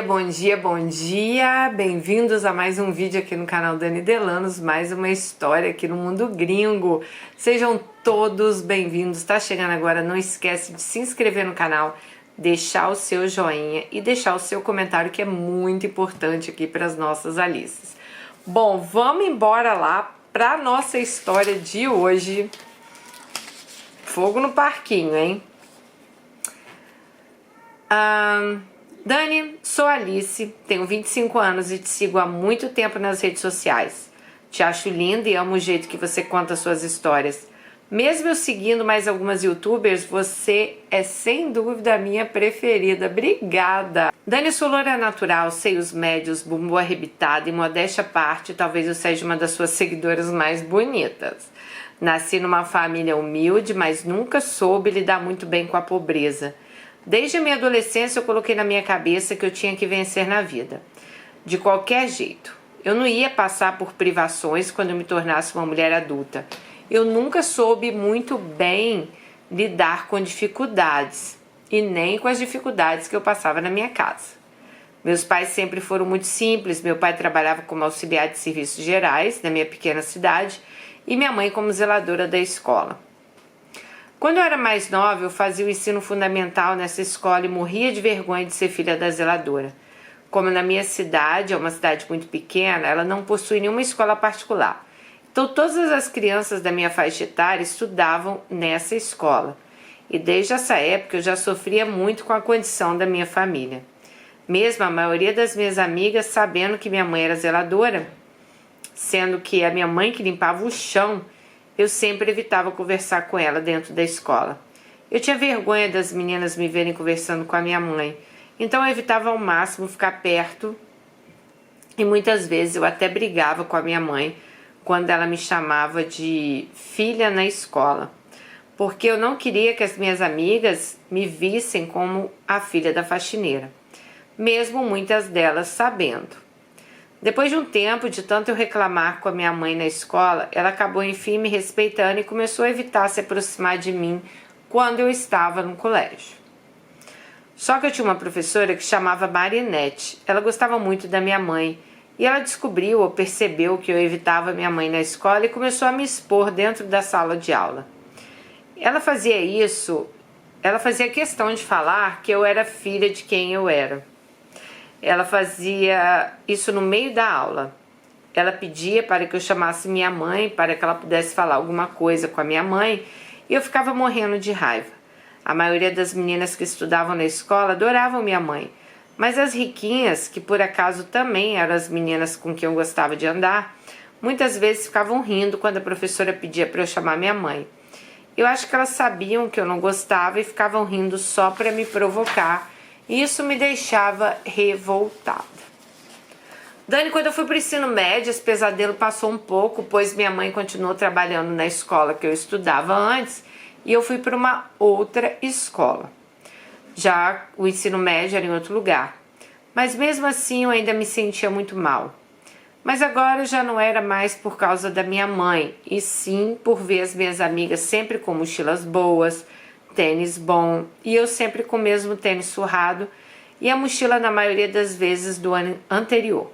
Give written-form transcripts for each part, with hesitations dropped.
dia, bom dia, bom dia! Bem-vindos a mais um vídeo aqui no canal Dani Delanos, mais uma história aqui no mundo gringo. Sejam todos bem-vindos. Tá chegando agora, não esquece de se inscrever no canal, deixar o seu joinha e deixar o seu comentário, que é muito importante aqui para as nossas Alices. Bom, vamos embora lá para nossa história de hoje. Fogo no parquinho, hein? Dani, sou Alice, tenho 25 anos e te sigo há muito tempo nas redes sociais. Te acho linda e amo o jeito que você conta suas histórias. Mesmo eu seguindo mais algumas youtubers, você é sem dúvida a minha preferida. Obrigada! Dani, sou loira natural, seios médios, bumbum arrebitado e modéstia à parte, talvez eu seja uma das suas seguidoras mais bonitas. Nasci numa família humilde, mas nunca soube lidar muito bem com a pobreza. Desde a minha adolescência eu coloquei na minha cabeça que eu tinha que vencer na vida. De qualquer jeito. Eu não ia passar por privações quando eu me tornasse uma mulher adulta. Eu nunca soube muito bem lidar com dificuldades. E nem com as dificuldades que eu passava na minha casa. Meus pais sempre foram muito simples. Meu pai trabalhava como auxiliar de serviços gerais na minha pequena cidade. E minha mãe como zeladora da escola. Quando eu era mais nova, eu fazia o ensino fundamental nessa escola e morria de vergonha de ser filha da zeladora. Como na minha cidade, é uma cidade muito pequena, ela não possui nenhuma escola particular. Então todas as crianças da minha faixa etária estudavam nessa escola. E desde essa época eu já sofria muito com a condição da minha família. Mesmo a maioria das minhas amigas sabendo que minha mãe era zeladora, sendo que a minha mãe que limpava o chão, eu sempre evitava conversar com ela dentro da escola. Eu tinha vergonha das meninas me verem conversando com a minha mãe, então eu evitava ao máximo ficar perto e muitas vezes eu até brigava com a minha mãe quando ela me chamava de filha na escola, porque eu não queria que as minhas amigas me vissem como a filha da faxineira, mesmo muitas delas sabendo. Depois de um tempo, de tanto eu reclamar com a minha mãe na escola, ela acabou enfim me respeitando e começou a evitar se aproximar de mim quando eu estava no colégio. Só que eu tinha uma professora que chamava Marinette. Ela gostava muito da minha mãe e ela descobriu ou percebeu que eu evitava minha mãe na escola e começou a me expor dentro da sala de aula. Ela fazia questão de falar que eu era filha de quem eu era. Ela fazia isso no meio da aula. Ela pedia para que eu chamasse minha mãe, para que ela pudesse falar alguma coisa com a minha mãe, e eu ficava morrendo de raiva. A maioria das meninas que estudavam na escola adoravam minha mãe, mas as riquinhas, que por acaso também eram as meninas com quem eu gostava de andar, muitas vezes ficavam rindo quando a professora pedia para eu chamar minha mãe. Eu acho que elas sabiam que eu não gostava e ficavam rindo só para me provocar. Isso me deixava revoltada. Dani, quando eu fui para o ensino médio, esse pesadelo passou um pouco, pois minha mãe continuou trabalhando na escola que eu estudava antes e eu fui para uma outra escola. Já o ensino médio era em outro lugar. Mas mesmo assim eu ainda me sentia muito mal. Mas agora já não era mais por causa da minha mãe, e sim por ver as minhas amigas sempre com mochilas boas, tênis bom, e eu sempre com o mesmo tênis surrado e a mochila na maioria das vezes do ano anterior.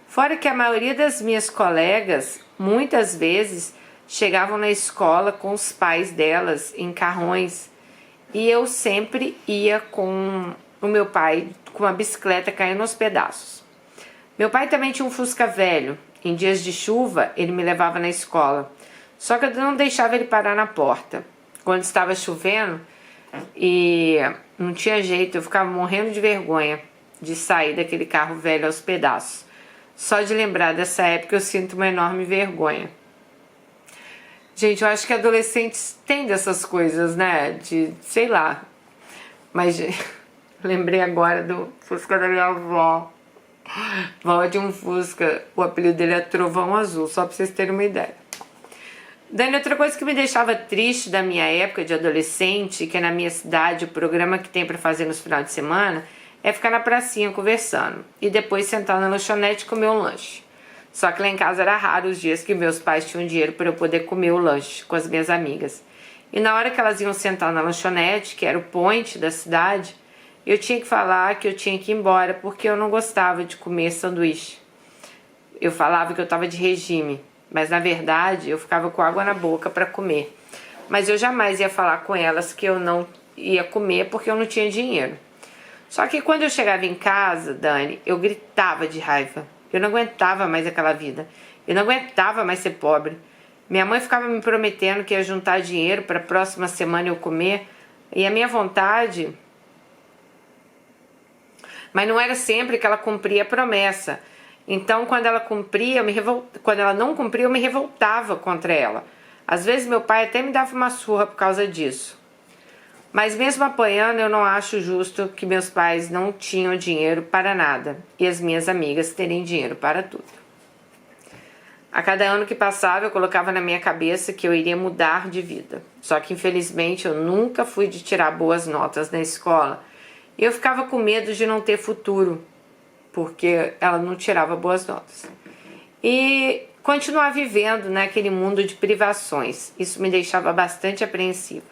Fora que a maioria das minhas colegas, muitas vezes, chegavam na escola com os pais delas em carrões e eu sempre ia com o meu pai com uma bicicleta caindo aos pedaços. Meu pai também tinha um Fusca velho. Em dias de chuva, ele me levava na escola, só que eu não deixava ele parar na porta. Quando estava chovendo e não tinha jeito, eu ficava morrendo de vergonha de sair daquele carro velho aos pedaços. Só de lembrar dessa época eu sinto uma enorme vergonha. Gente, eu acho que adolescentes têm dessas coisas, né? De, sei lá. Mas lembrei agora do Fusca da minha avó. Vó de um Fusca, o apelido dele é Trovão Azul, só pra vocês terem uma ideia. Dani, outra coisa que me deixava triste da minha época de adolescente, que é na minha cidade o programa que tem pra fazer nos finais de semana, é ficar na pracinha conversando e depois sentar na lanchonete e comer um lanche. Só que lá em casa era raro os dias que meus pais tinham dinheiro para eu poder comer o lanche com as minhas amigas. E na hora que elas iam sentar na lanchonete, que era o point da cidade, eu tinha que falar que eu tinha que ir embora porque eu não gostava de comer sanduíche. Eu falava que eu estava de regime, mas na verdade eu ficava com água na boca para comer. Mas eu jamais ia falar com elas que eu não ia comer porque eu não tinha dinheiro. Só que quando eu chegava em casa, Dani, eu gritava de raiva. Eu não aguentava mais aquela vida. Eu não aguentava mais ser pobre. Minha mãe ficava me prometendo que ia juntar dinheiro para a próxima semana eu comer. E a minha vontade... Mas não era sempre que ela cumpria a promessa. Então, quando ela não cumpria, eu me revoltava contra ela. Às vezes, meu pai até me dava uma surra por causa disso. Mas mesmo apanhando, eu não acho justo que meus pais não tinham dinheiro para nada e as minhas amigas terem dinheiro para tudo. A cada ano que passava, eu colocava na minha cabeça que eu iria mudar de vida. Só que, infelizmente, eu nunca fui de tirar boas notas na escola. E eu ficava com medo de não ter futuro, porque ela não tirava boas notas. E continuar vivendo naquele mundo de privações. Isso me deixava bastante apreensiva.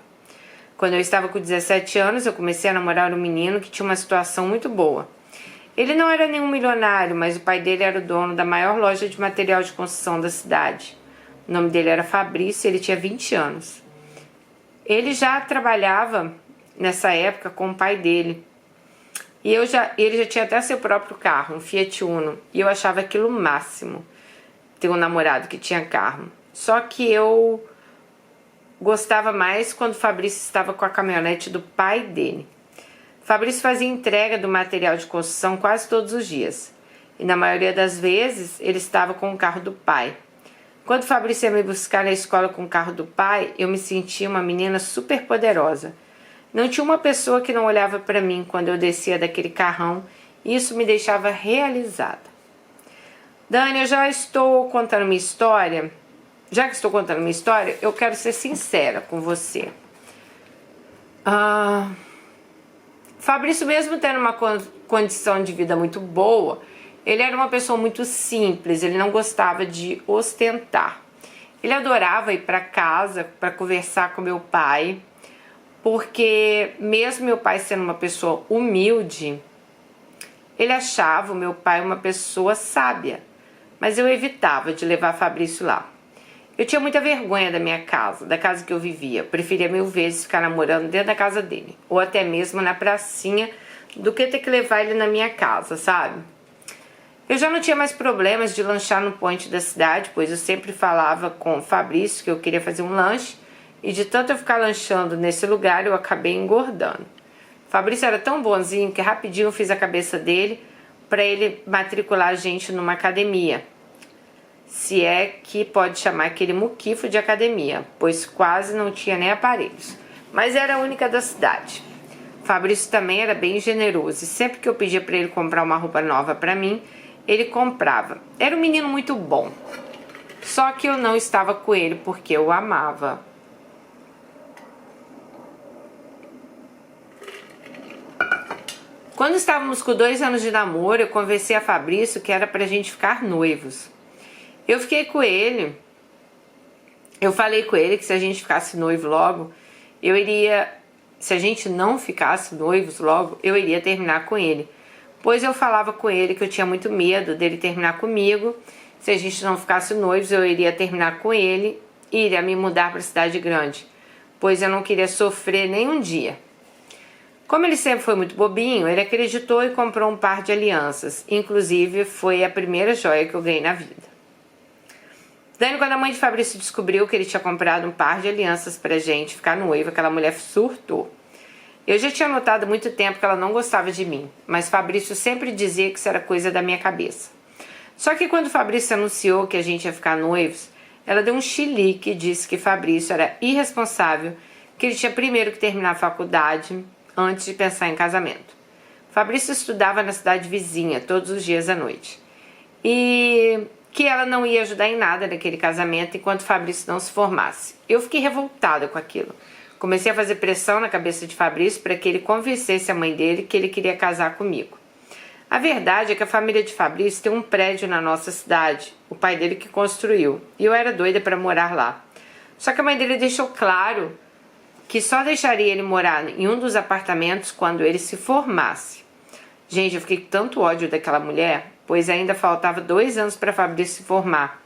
Quando eu estava com 17 anos, eu comecei a namorar um menino que tinha uma situação muito boa. Ele não era nenhum milionário, mas o pai dele era o dono da maior loja de material de construção da cidade. O nome dele era Fabrício e ele tinha 20 anos. Ele já trabalhava nessa época com o pai dele. E ele já tinha até seu próprio carro, um Fiat Uno. E eu achava aquilo o máximo, ter um namorado que tinha carro. Só que eu gostava mais quando o Fabrício estava com a caminhonete do pai dele. Fabrício fazia entrega do material de construção quase todos os dias. E na maioria das vezes ele estava com o carro do pai. Quando o Fabrício ia me buscar na escola com o carro do pai, eu me sentia uma menina super poderosa. Não tinha uma pessoa que não olhava para mim quando eu descia daquele carrão e isso me deixava realizada. Dani, eu já estou contando minha história. Já que estou contando minha história, eu quero ser sincera com você. Fabrício, mesmo tendo uma condição de vida muito boa, ele era uma pessoa muito simples, ele não gostava de ostentar. Ele adorava ir para casa para conversar com meu pai, porque mesmo meu pai sendo uma pessoa humilde, ele achava o meu pai uma pessoa sábia, mas eu evitava de levar Fabrício lá. Eu tinha muita vergonha da minha casa, da casa que eu vivia. Eu preferia 1000 vezes ficar namorando dentro da casa dele, ou até mesmo na pracinha, do que ter que levar ele na minha casa, sabe? Eu já não tinha mais problemas de lanchar no point da cidade, pois eu sempre falava com o Fabrício que eu queria fazer um lanche, e de tanto eu ficar lanchando nesse lugar, eu acabei engordando. Fabrício era tão bonzinho que rapidinho eu fiz a cabeça dele para ele matricular a gente numa academia. Se é que pode chamar aquele muquifo de academia, pois quase não tinha nem aparelhos. Mas era a única da cidade. Fabrício também era bem generoso e sempre que eu pedia para ele comprar uma roupa nova para mim, ele comprava. Era um menino muito bom. Só que eu não estava com ele porque eu o amava. Quando estávamos com 2 anos de namoro, eu conversei a Fabrício que era pra gente ficar noivos. Eu fiquei com ele, eu falei com ele que se a gente ficasse noivo logo, se a gente não ficasse noivos logo, eu iria terminar com ele. Pois eu falava com ele que eu tinha muito medo dele terminar comigo, se a gente não ficasse noivos, eu iria terminar com ele e iria me mudar para a cidade grande, pois eu não queria sofrer nem um dia. Como ele sempre foi muito bobinho, ele acreditou e comprou um par de alianças, inclusive foi a primeira joia que eu ganhei na vida. Dani, quando a mãe de Fabrício descobriu que ele tinha comprado um par de alianças pra gente ficar noiva, aquela mulher surtou. Eu já tinha notado há muito tempo que ela não gostava de mim, mas Fabrício sempre dizia que isso era coisa da minha cabeça. Só que quando Fabrício anunciou que a gente ia ficar noivos, ela deu um chilique e disse que Fabrício era irresponsável, que ele tinha primeiro que terminar a faculdade antes de pensar em casamento. Fabrício estudava na cidade vizinha todos os dias à noite. E que ela não ia ajudar em nada naquele casamento enquanto Fabrício não se formasse. Eu fiquei revoltada com aquilo. Comecei a fazer pressão na cabeça de Fabrício para que ele convencesse a mãe dele que ele queria casar comigo. A verdade é que a família de Fabrício tem um prédio na nossa cidade, o pai dele que construiu, e eu era doida para morar lá. Só que a mãe dele deixou claro que só deixaria ele morar em um dos apartamentos quando ele se formasse. Gente, eu fiquei com tanto ódio daquela mulher, pois ainda faltava 2 anos para Fabrício se formar.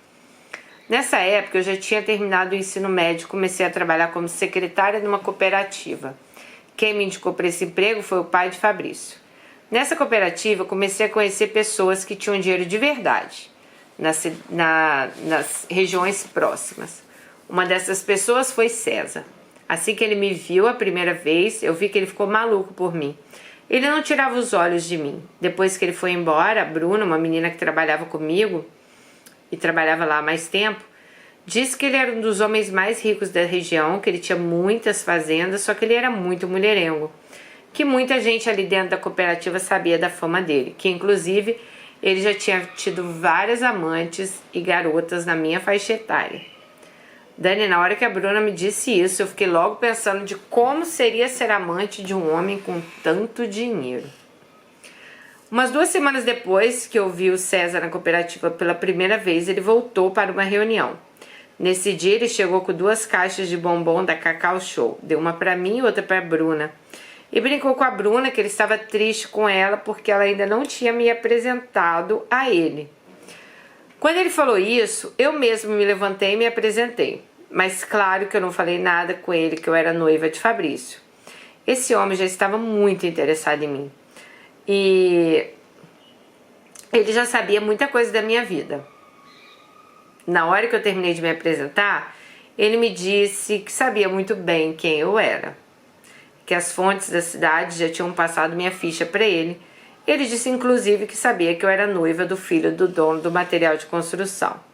Nessa época eu já tinha terminado o ensino médio e comecei a trabalhar como secretária numa cooperativa. Quem me indicou para esse emprego foi o pai de Fabrício. Nessa cooperativa eu comecei a conhecer pessoas que tinham dinheiro de verdade, nas regiões próximas. Uma dessas pessoas foi César. Assim que ele me viu a primeira vez, eu vi que ele ficou maluco por mim. Ele não tirava os olhos de mim. Depois que ele foi embora, a Bruna, uma menina que trabalhava comigo e trabalhava lá há mais tempo, disse que ele era um dos homens mais ricos da região, que ele tinha muitas fazendas, só que ele era muito mulherengo. Que muita gente ali dentro da cooperativa sabia da fama dele, que inclusive ele já tinha tido várias amantes e garotas na minha faixa etária. Dani, na hora que a Bruna me disse isso, eu fiquei logo pensando de como seria ser amante de um homem com tanto dinheiro. Umas 2 semanas depois que eu vi o César na cooperativa pela primeira vez, ele voltou para uma reunião. Nesse dia ele chegou com 2 caixas de bombom da Cacau Show. Deu uma para mim e outra para a Bruna. E brincou com a Bruna que ele estava triste com ela porque ela ainda não tinha me apresentado a ele. Quando ele falou isso, eu mesmo me levantei e me apresentei. Mas claro que eu não falei nada com ele que eu era noiva de Fabrício. Esse homem já estava muito interessado em mim. E ele já sabia muita coisa da minha vida. Na hora que eu terminei de me apresentar, ele me disse que sabia muito bem quem eu era. Que as fontes da cidade já tinham passado minha ficha para ele. Ele disse inclusive que sabia que eu era noiva do filho do dono do material de construção.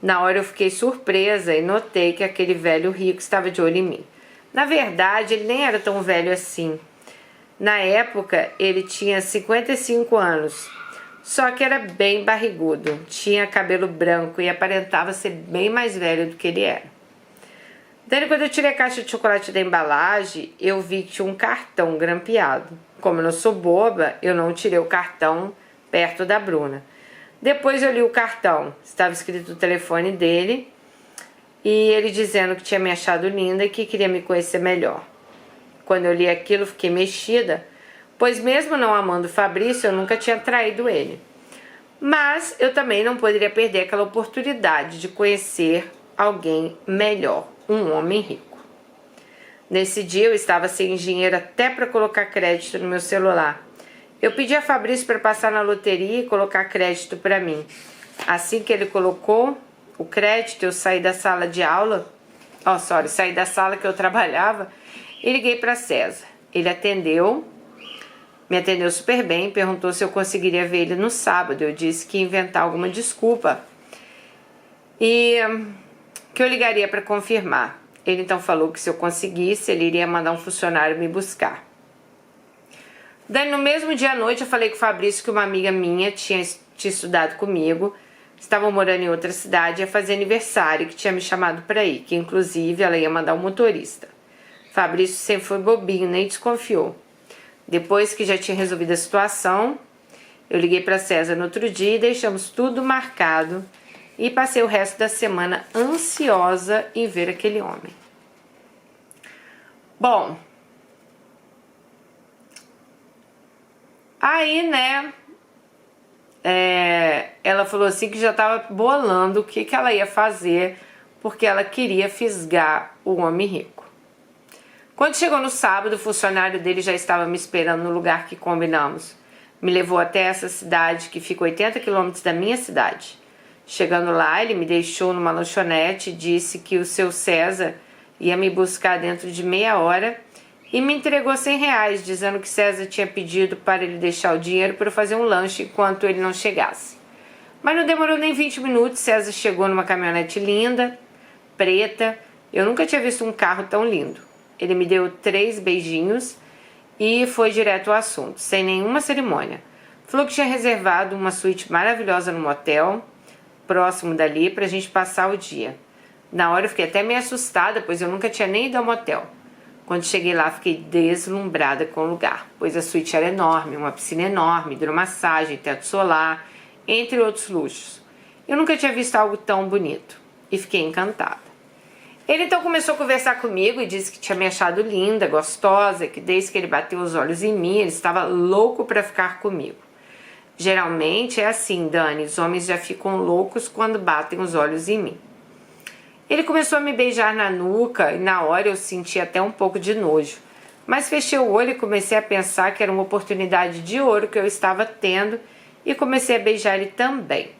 Na hora eu fiquei surpresa e notei que aquele velho rico estava de olho em mim. Na verdade, ele nem era tão velho assim. Na época, ele tinha 55 anos, só que era bem barrigudo, tinha cabelo branco e aparentava ser bem mais velho do que ele era. Daí, quando eu tirei a caixa de chocolate da embalagem, eu vi que tinha um cartão grampeado. Como eu não sou boba, eu não tirei o cartão perto da Bruna. Depois eu li o cartão, estava escrito o telefone dele e ele dizendo que tinha me achado linda e que queria me conhecer melhor. Quando eu li aquilo, fiquei mexida, pois mesmo não amando Fabrício, eu nunca tinha traído ele. Mas eu também não poderia perder aquela oportunidade de conhecer alguém melhor, um homem rico. Nesse dia eu estava sem dinheiro até para colocar crédito no meu celular. Eu pedi a Fabrício para passar na loteria e colocar crédito para mim. Assim que ele colocou o crédito, eu saí da sala de aula, saí da sala que eu trabalhava e liguei para César. Ele me atendeu super bem, perguntou se eu conseguiria ver ele no sábado. Eu disse que ia inventar alguma desculpa e que eu ligaria para confirmar. Ele então falou que se eu conseguisse, ele iria mandar um funcionário me buscar. Daí no mesmo dia à noite eu falei com o Fabrício que uma amiga minha tinha estudado comigo, estavam morando em outra cidade, ia fazer aniversário, que tinha me chamado para ir, que inclusive ela ia mandar um motorista. Fabrício sempre foi bobinho, nem desconfiou. Depois que já tinha resolvido a situação, eu liguei para César no outro dia e deixamos tudo marcado e passei o resto da semana ansiosa em ver aquele homem. Bom, aí, né, ela falou assim que já estava bolando o que ela ia fazer, porque ela queria fisgar o homem rico. Quando chegou no sábado, o funcionário dele já estava me esperando no lugar que combinamos. Me levou até essa cidade, que fica 80 quilômetros da minha cidade. Chegando lá, ele me deixou numa lanchonete e disse que o seu César ia me buscar dentro de meia hora e me entregou R$100, dizendo que César tinha pedido para ele deixar o dinheiro para eu fazer um lanche enquanto ele não chegasse. Mas não demorou nem 20 minutos, César chegou numa caminhonete linda, preta. Eu nunca tinha visto um carro tão lindo. Ele me deu 3 beijinhos e foi direto ao assunto, sem nenhuma cerimônia. Falou que tinha reservado uma suíte maravilhosa no motel, próximo dali, pra gente passar o dia. Na hora eu fiquei até meio assustada, pois eu nunca tinha nem ido ao motel. Quando cheguei lá, fiquei deslumbrada com o lugar, pois a suíte era enorme, uma piscina enorme, hidromassagem, teto solar, entre outros luxos. Eu nunca tinha visto algo tão bonito e fiquei encantada. Ele então começou a conversar comigo e disse que tinha me achado linda, gostosa, que desde que ele bateu os olhos em mim, ele estava louco para ficar comigo. Geralmente é assim, Dani, os homens já ficam loucos quando batem os olhos em mim. Ele começou a me beijar na nuca e na hora eu senti até um pouco de nojo. Mas fechei o olho e comecei a pensar que era uma oportunidade de ouro que eu estava tendo e comecei a beijar ele também.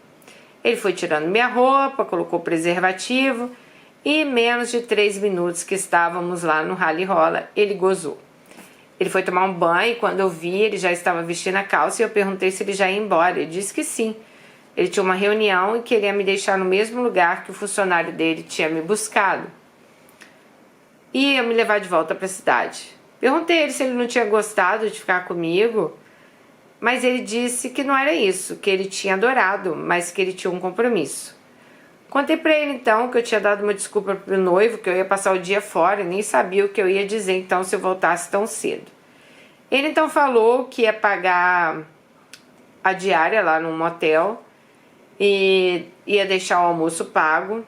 Ele foi tirando minha roupa, colocou preservativo e em menos de 3 minutos que estávamos lá no rally rola, ele gozou. Ele foi tomar um banho e quando eu vi, ele já estava vestindo a calça e eu perguntei se ele já ia embora. Ele disse que sim. Ele tinha uma reunião e queria me deixar no mesmo lugar que o funcionário dele tinha me buscado. E ia me levar de volta para a cidade. Perguntei a ele se ele não tinha gostado de ficar comigo, mas ele disse que não era isso, que ele tinha adorado, mas que ele tinha um compromisso. Contei para ele então que eu tinha dado uma desculpa pro noivo, que eu ia passar o dia fora e nem sabia o que eu ia dizer então se eu voltasse tão cedo. Ele então falou que ia pagar a diária lá no motel e ia deixar o almoço pago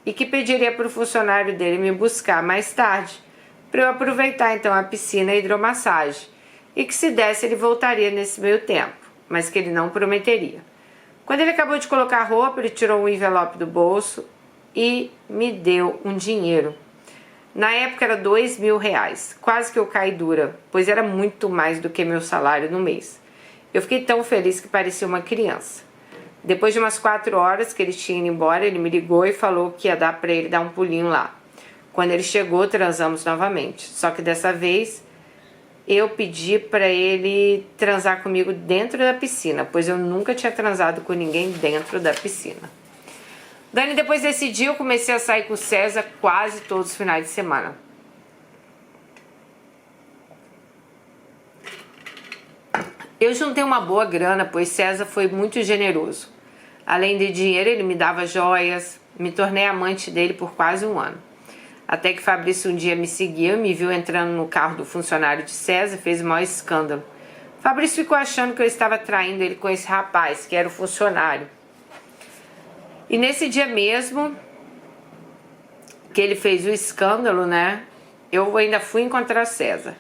e que pediria para o funcionário dele me buscar mais tarde para eu aproveitar então a piscina e a hidromassagem e que se desse ele voltaria nesse meio tempo, mas que ele não prometeria. Quando ele acabou de colocar a roupa, ele tirou um envelope do bolso e me deu um dinheiro. Na época era R$2.000, quase que eu caí dura, pois era muito mais do que meu salário no mês. Eu fiquei tão feliz que parecia uma criança. Depois de umas 4 horas que ele tinha ido embora, ele me ligou e falou que ia dar para ele dar um pulinho lá. Quando ele chegou, transamos novamente, só que dessa vez eu pedi para ele transar comigo dentro da piscina, pois eu nunca tinha transado com ninguém dentro da piscina. Dani, depois desse dia eu comecei a sair com o César quase todos os finais de semana. Eu juntei uma boa grana, pois César foi muito generoso. Além de dinheiro, ele me dava joias, me tornei amante dele por quase 1 ano. Até que Fabrício um dia me seguiu e me viu entrando no carro do funcionário de César e fez o maior escândalo. Fabrício ficou achando que eu estava traindo ele com esse rapaz, que era o funcionário. E nesse dia mesmo que ele fez o escândalo, né, eu ainda fui encontrar César.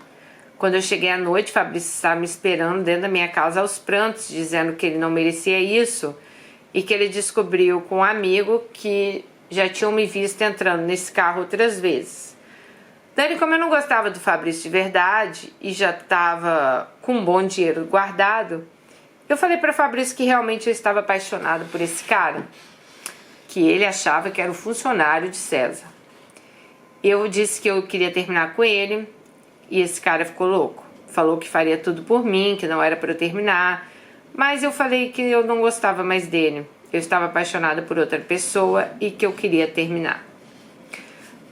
Quando eu cheguei à noite, Fabrício estava me esperando dentro da minha casa aos prantos, dizendo que ele não merecia isso e que ele descobriu com um amigo que já tinham me visto entrando nesse carro outras vezes. Dani, como eu não gostava do Fabrício de verdade e já estava com um bom dinheiro guardado, eu falei para Fabrício que realmente eu estava apaixonado por esse cara, que ele achava que era o funcionário de César. Eu disse que eu queria terminar com ele e esse cara ficou louco. Falou que faria tudo por mim, que não era para eu terminar, mas eu falei que eu não gostava mais dele. Eu estava apaixonada por outra pessoa e que eu queria terminar.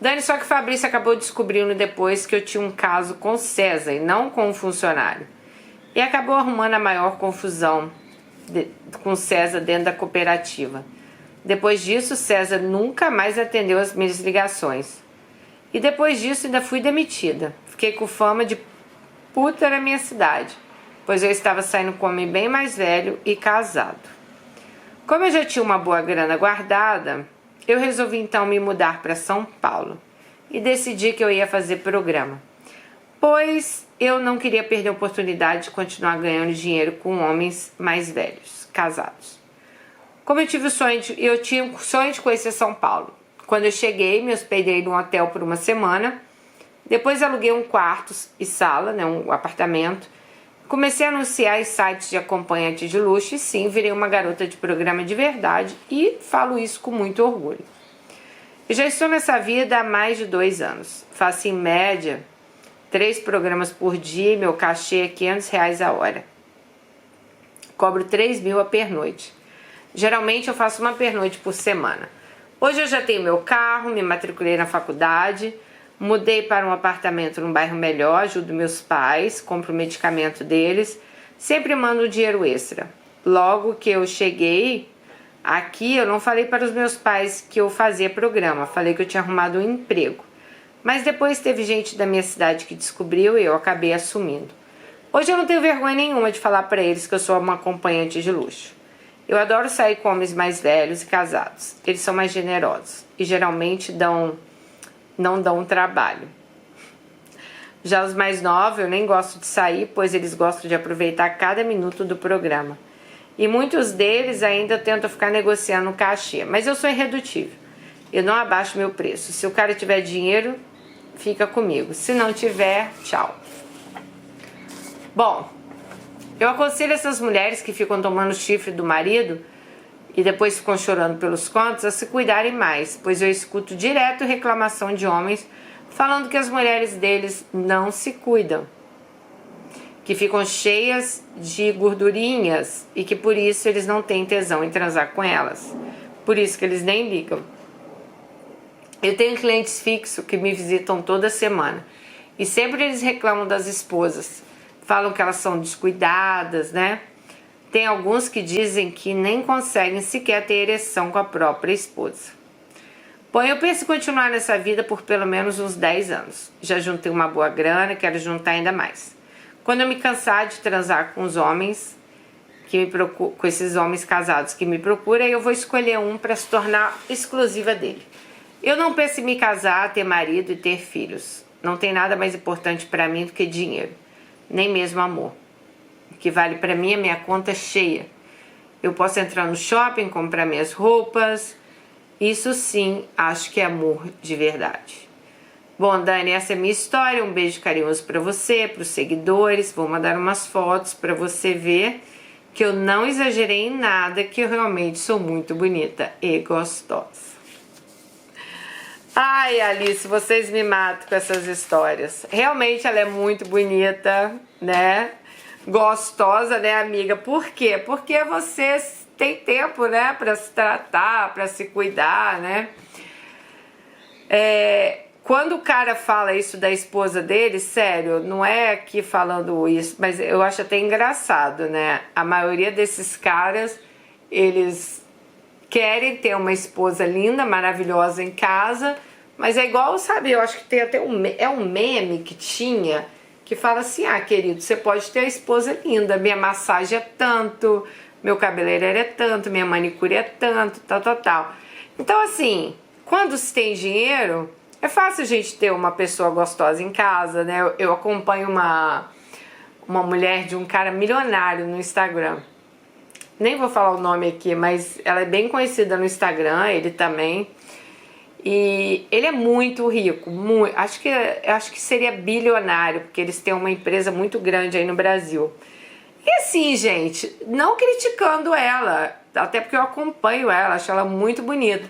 Dani, só que Fabrício acabou descobrindo depois que eu tinha um caso com César e não com um funcionário. E acabou arrumando a maior confusão com César dentro da cooperativa. Depois disso, César nunca mais atendeu as minhas ligações. E depois disso ainda fui demitida. Fiquei com fama de puta na minha cidade, pois eu estava saindo com um homem bem mais velho e casado. Como eu já tinha uma boa grana guardada, eu resolvi então me mudar para São Paulo e decidi que eu ia fazer programa, pois eu não queria perder a oportunidade de continuar ganhando dinheiro com homens mais velhos, casados. Como eu tinha um sonho de conhecer São Paulo. Quando eu cheguei, me hospedei num hotel por 1 semana, depois aluguei um quarto e sala, né, um apartamento. Comecei a anunciar em sites de acompanhante de luxo e sim, virei uma garota de programa de verdade e falo isso com muito orgulho. Eu já estou nessa vida há mais de 2 anos. Faço em média 3 programas por dia e meu cachê é R$500 a hora. Cobro 3.000 a pernoite. Geralmente eu faço uma pernoite por semana. Hoje eu já tenho meu carro, me matriculei na faculdade, mudei para um apartamento num bairro melhor, ajudo meus pais, compro o medicamento deles, sempre mando dinheiro extra. Logo que eu cheguei aqui, eu não falei para os meus pais que eu fazia programa, falei que eu tinha arrumado um emprego. Mas depois teve gente da minha cidade que descobriu e eu acabei assumindo. Hoje eu não tenho vergonha nenhuma de falar para eles que eu sou uma acompanhante de luxo. Eu adoro sair com homens mais velhos e casados. Eles são mais generosos e geralmente dão não dão trabalho. Já os mais novos, eu nem gosto de sair, pois eles gostam de aproveitar cada minuto do programa. E muitos deles ainda tentam ficar negociando um cachê, mas eu sou irredutível. Eu não abaixo meu preço. Se o cara tiver dinheiro, fica comigo. Se não tiver, tchau. Bom, eu aconselho essas mulheres que ficam tomando chifre do marido e depois ficam chorando pelos contos a se cuidarem mais, pois eu escuto direto reclamação de homens falando que as mulheres deles não se cuidam, que ficam cheias de gordurinhas e que por isso eles não têm tesão em transar com elas, por isso que eles nem ligam. Eu tenho clientes fixos que me visitam toda semana e sempre eles reclamam das esposas, falam que elas são descuidadas, né? Tem alguns que dizem que nem conseguem sequer ter ereção com a própria esposa. Bom, eu penso em continuar nessa vida por pelo menos uns 10 anos. Já juntei uma boa grana, quero juntar ainda mais. Quando eu me cansar de transar com os homens, com esses homens casados que me procuram, eu vou escolher um para se tornar exclusiva dele. Eu não penso em me casar, ter marido e ter filhos. Não tem nada mais importante para mim do que dinheiro, nem mesmo amor. O que vale para mim é minha conta cheia. Eu posso entrar no shopping, comprar minhas roupas. Isso sim, acho que é amor de verdade. Bom, Dani, essa é a minha história. Um beijo carinhoso para você, para os seguidores. Vou mandar umas fotos para você ver que eu não exagerei em nada, que eu realmente sou muito bonita e gostosa. Ai, Alice, vocês me matam com essas histórias. Realmente ela é muito bonita, né? Gostosa, né, amiga? Por quê? Porque você tem tempo, né, para se tratar, para se cuidar, né? Quando o cara fala isso da esposa dele, sério, não é aqui falando isso, mas eu acho até engraçado, né? A maioria desses caras, eles querem ter uma esposa linda, maravilhosa em casa, mas é igual, sabe, eu acho que tem até um meme que tinha, que fala assim, ah, querido, você pode ter a esposa linda, minha massagem é tanto, meu cabeleireiro é tanto, minha manicure é tanto, tal, tal, tal. Então, assim, quando se tem dinheiro, é fácil a gente ter uma pessoa gostosa em casa, né? Eu acompanho uma mulher de um cara milionário no Instagram. Nem vou falar o nome aqui, mas ela é bem conhecida no Instagram, ele também. E ele é muito rico, acho que seria bilionário, porque eles têm uma empresa muito grande aí no Brasil. E assim, gente, não criticando ela, até porque eu acompanho ela, acho ela muito bonita.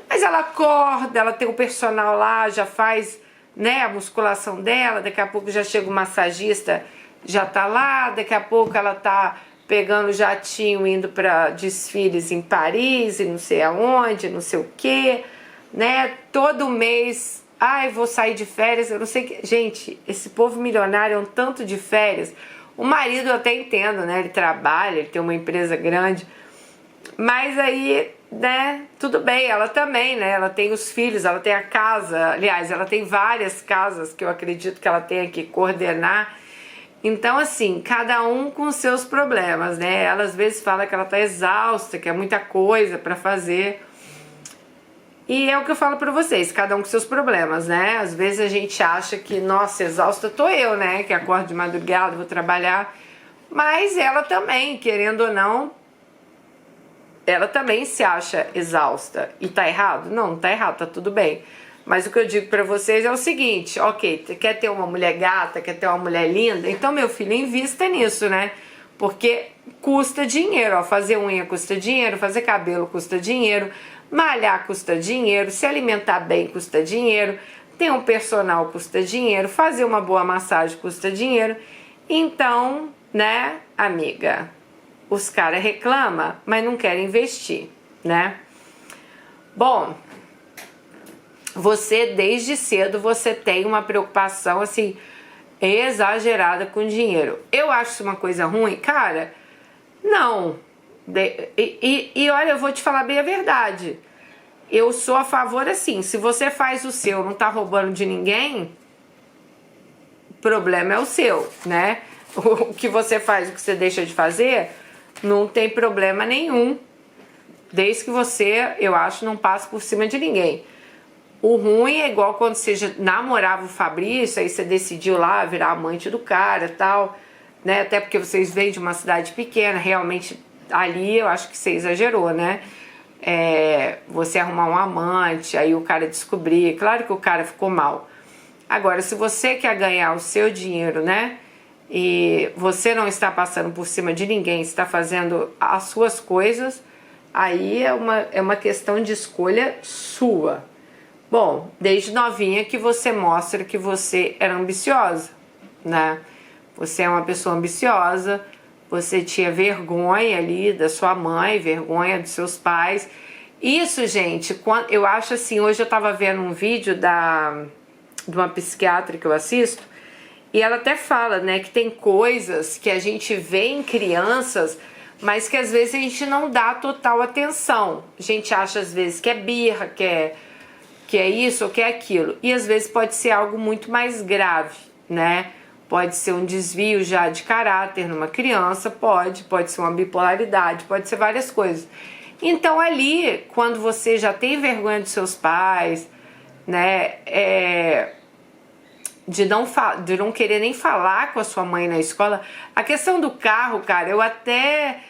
Mas ela acorda, ela tem o personal lá, já faz, né, a musculação dela, daqui a pouco já chega o massagista, já tá lá, daqui a pouco ela tá pegando jatinho, indo para desfiles em Paris e não sei aonde, não sei o quê, né? Todo mês, ai, vou sair de férias, eu não sei que. Gente, esse povo milionário é um tanto de férias. O marido eu até entendo, né? Ele trabalha, ele tem uma empresa grande, mas aí, né? Tudo bem, ela também, né? Ela tem os filhos, ela tem a casa, aliás, ela tem várias casas que eu acredito que ela tenha que coordenar. Então, assim, cada um com os seus problemas, né? Ela às vezes fala que ela tá exausta, que é muita coisa pra fazer. E é o que eu falo pra vocês, cada um com seus problemas, né? Às vezes a gente acha que, nossa, exausta tô eu, né? Que acordo de madrugada, vou trabalhar. Mas ela também, querendo ou não, ela também se acha exausta. E tá errado? Não, não tá errado, tá tudo bem. Mas o que eu digo pra vocês é o seguinte, ok, quer ter uma mulher gata, quer ter uma mulher linda? Então, meu filho, invista nisso, né? Porque custa dinheiro, ó, fazer unha custa dinheiro, fazer cabelo custa dinheiro, malhar custa dinheiro, se alimentar bem custa dinheiro, ter um personal custa dinheiro, fazer uma boa massagem custa dinheiro. Então, né, amiga, os caras reclamam, mas não querem investir, né? Bom, você desde cedo você tem uma preocupação assim exagerada com dinheiro. Eu acho isso uma coisa ruim, cara? Não. E olha, eu vou te falar bem a verdade. Eu sou a favor assim, se você faz o seu, não tá roubando de ninguém, o problema é o seu, né? O que você faz, o que você deixa de fazer, não tem problema nenhum. Desde que você, eu acho, não passe por cima de ninguém. O ruim é igual quando você já namorava o Fabrício, aí você decidiu lá virar amante do cara e tal, né? Até porque vocês vêm de uma cidade pequena, realmente ali eu acho que você exagerou, né? Você arrumar um amante, aí o cara descobrir, claro que o cara ficou mal. Agora, se você quer ganhar o seu dinheiro, né? E você não está passando por cima de ninguém, está fazendo as suas coisas, aí é uma questão de escolha sua. Bom, desde novinha que você mostra que você era ambiciosa, né? Você é uma pessoa ambiciosa, você tinha vergonha ali da sua mãe, vergonha dos seus pais. Isso, gente, eu acho assim, hoje eu tava vendo um vídeo de uma psiquiatra que eu assisto, e ela até fala, né, que tem coisas que a gente vê em crianças, mas que às vezes a gente não dá total atenção. A gente acha às vezes que é birra, que é isso ou que é aquilo. E às vezes pode ser algo muito mais grave, né? Pode ser um desvio já de caráter numa criança, pode ser uma bipolaridade, pode ser várias coisas. Então ali, quando você já tem vergonha dos seus pais, né, de não querer nem falar com a sua mãe na escola, a questão do carro, cara, eu até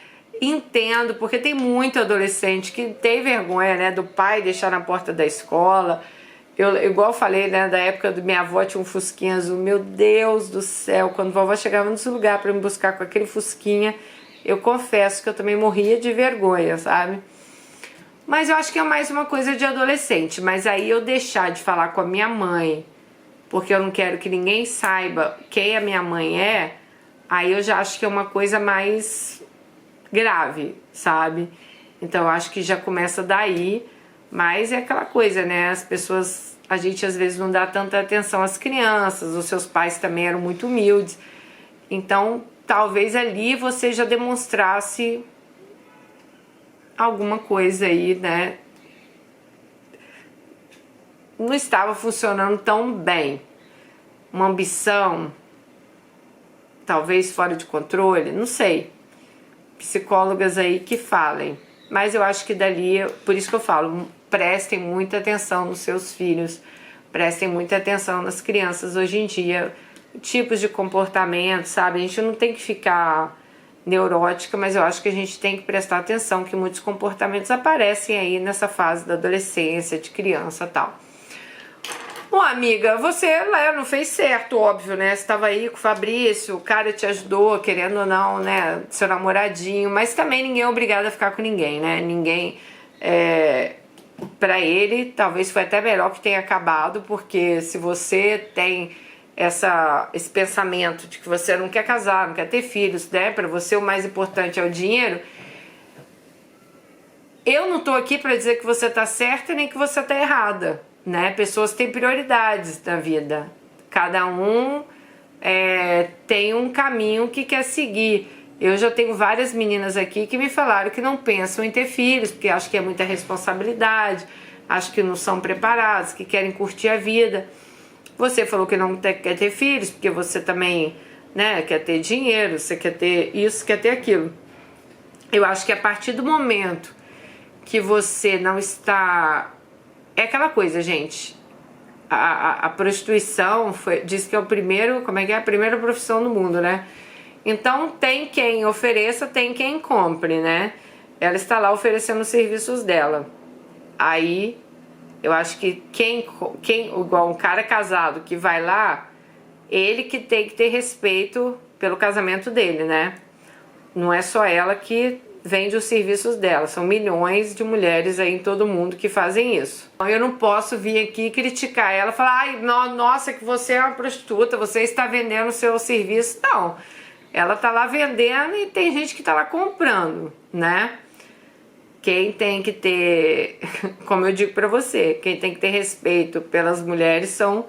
entendo, porque tem muito adolescente que tem vergonha, né, do pai deixar na porta da escola. Igual eu falei, né, da época do minha avó tinha um fusquinha azul, meu Deus do céu, quando a vovó chegava nesse lugar para me buscar com aquele fusquinha, eu confesso que eu também morria de vergonha, sabe? Mas eu acho que é mais uma coisa de adolescente, mas aí eu deixar de falar com a minha mãe, porque eu não quero que ninguém saiba quem a minha mãe é, aí eu já acho que é uma coisa mais grave, sabe? Então eu acho que já começa daí, mas é aquela coisa, né? As pessoas, a gente às vezes não dá tanta atenção às crianças, os seus pais também eram muito humildes, então talvez ali você já demonstrasse alguma coisa aí, né? Não estava funcionando tão bem. Uma ambição, talvez fora de controle, não sei. Psicólogas aí que falem. Mas eu acho que dali, por isso que eu falo, prestem muita atenção nos seus filhos, prestem muita atenção nas crianças hoje em dia, tipos de comportamento, sabe? A gente não tem que ficar neurótica, mas eu acho que a gente tem que prestar atenção que muitos comportamentos aparecem aí nessa fase da adolescência, de criança e tal. Bom, amiga, você lá não fez certo, óbvio, né? Você estava aí com o Fabrício, o cara te ajudou, querendo ou não, né? Seu namoradinho, mas também ninguém é obrigado a ficar com ninguém, né? Ninguém, pra ele, talvez foi até melhor que tenha acabado, porque se você tem esse pensamento de que você não quer casar, não quer ter filhos, né? Pra você o mais importante é o dinheiro. Eu não tô aqui pra dizer que você tá certa nem que você tá errada, né? Pessoas têm prioridades na vida. Cada um tem um caminho que quer seguir. Eu já tenho várias meninas aqui que me falaram que não pensam em ter filhos, porque acham que é muita responsabilidade, acham que não são preparados, que querem curtir a vida. Você falou que não quer ter filhos, porque você também, né, quer ter dinheiro, você quer ter isso, quer ter aquilo. Eu acho que a partir do momento que você não está... É aquela coisa, gente. A prostituição diz que é o primeiro... Como é que é? A primeira profissão do mundo, né? Então tem quem ofereça, tem quem compre, né? Ela está lá oferecendo os serviços dela. Aí... Eu acho que igual um cara casado que vai lá, ele que tem que ter respeito pelo casamento dele, né? Não é só ela que vende os serviços dela, são milhões de mulheres aí em todo mundo que fazem isso. Eu não posso vir aqui criticar ela, falar, ai, nossa, que você é uma prostituta, você está vendendo o seu serviço. Não, ela tá lá vendendo e tem gente que tá lá comprando, né? Quem tem que ter, como eu digo pra você, quem tem que ter respeito pelas mulheres são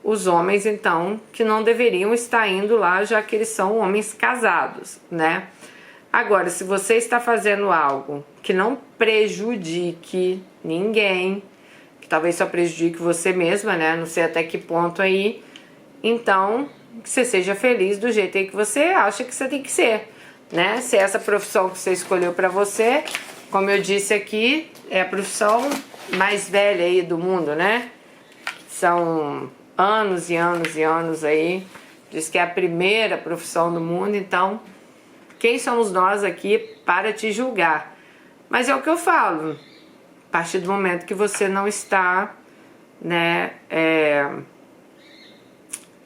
os homens, então, que não deveriam estar indo lá, já que eles são homens casados, né? Agora, se você está fazendo algo que não prejudique ninguém, que talvez só prejudique você mesma, né? Não sei até que ponto aí, então, que você seja feliz do jeito aí que você acha que você tem que ser, né? Se é essa profissão que você escolheu pra você... Como eu disse aqui, é a profissão mais velha aí do mundo, né? São anos e anos e anos aí. Diz que é a primeira profissão do mundo, então quem somos nós aqui para te julgar? Mas é o que eu falo, a partir do momento que você não está, né,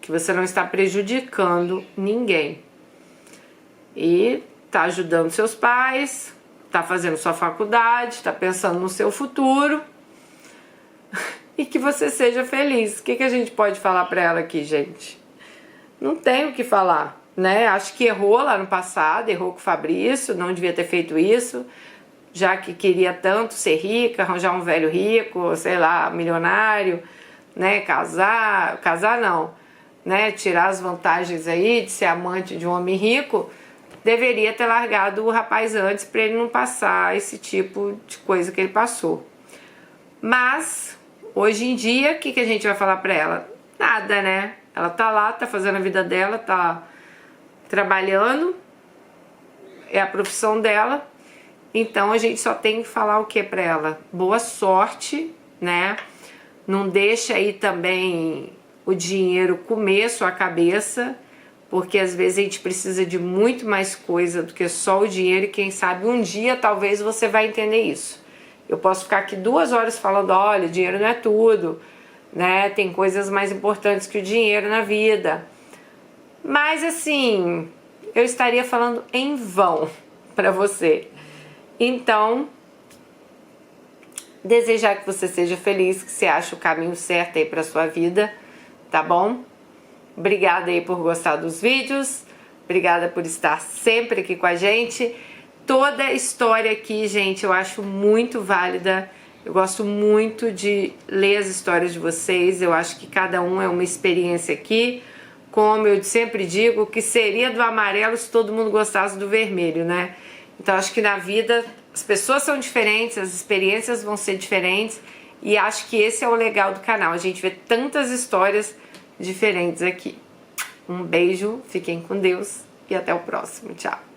que você não está prejudicando ninguém e tá ajudando seus pais, tá fazendo sua faculdade, tá pensando no seu futuro e que você seja feliz. O que a gente pode falar para ela aqui, gente? Não tem o que falar, né? Acho que errou lá no passado, errou com o Fabrício, não devia ter feito isso, já que queria tanto ser rica, arranjar um velho rico, sei lá, milionário, né? Casar não, né? Tirar as vantagens aí de ser amante de um homem rico. Deveria ter largado o rapaz antes para ele não passar esse tipo de coisa que ele passou. Mas hoje em dia, o que a gente vai falar para ela? Nada, né? Ela tá lá, tá fazendo a vida dela, tá trabalhando, é a profissão dela. Então a gente só tem que falar o que para ela? Boa sorte, né? Não deixa aí também o dinheiro comer sua cabeça, porque às vezes a gente precisa de muito mais coisa do que só o dinheiro, e quem sabe um dia talvez você vai entender isso. Eu posso ficar aqui 2 horas falando, olha, dinheiro não é tudo, né? Tem coisas mais importantes que o dinheiro na vida. Mas assim, eu estaria falando em vão para você. Então, desejar que você seja feliz, que você ache o caminho certo aí para sua vida, tá bom? Obrigada aí por gostar dos vídeos, obrigada por estar sempre aqui com a gente. Toda a história aqui, gente, eu acho muito válida. Eu gosto muito de ler as histórias de vocês. Eu acho que cada um é uma experiência aqui. Como eu sempre digo, o que seria do amarelo se todo mundo gostasse do vermelho, né? Então acho que na vida as pessoas são diferentes, as experiências vão ser diferentes. E acho que esse é o legal do canal. A gente vê tantas histórias diferentes aqui. Um beijo, fiquem com Deus e até o próximo. Tchau!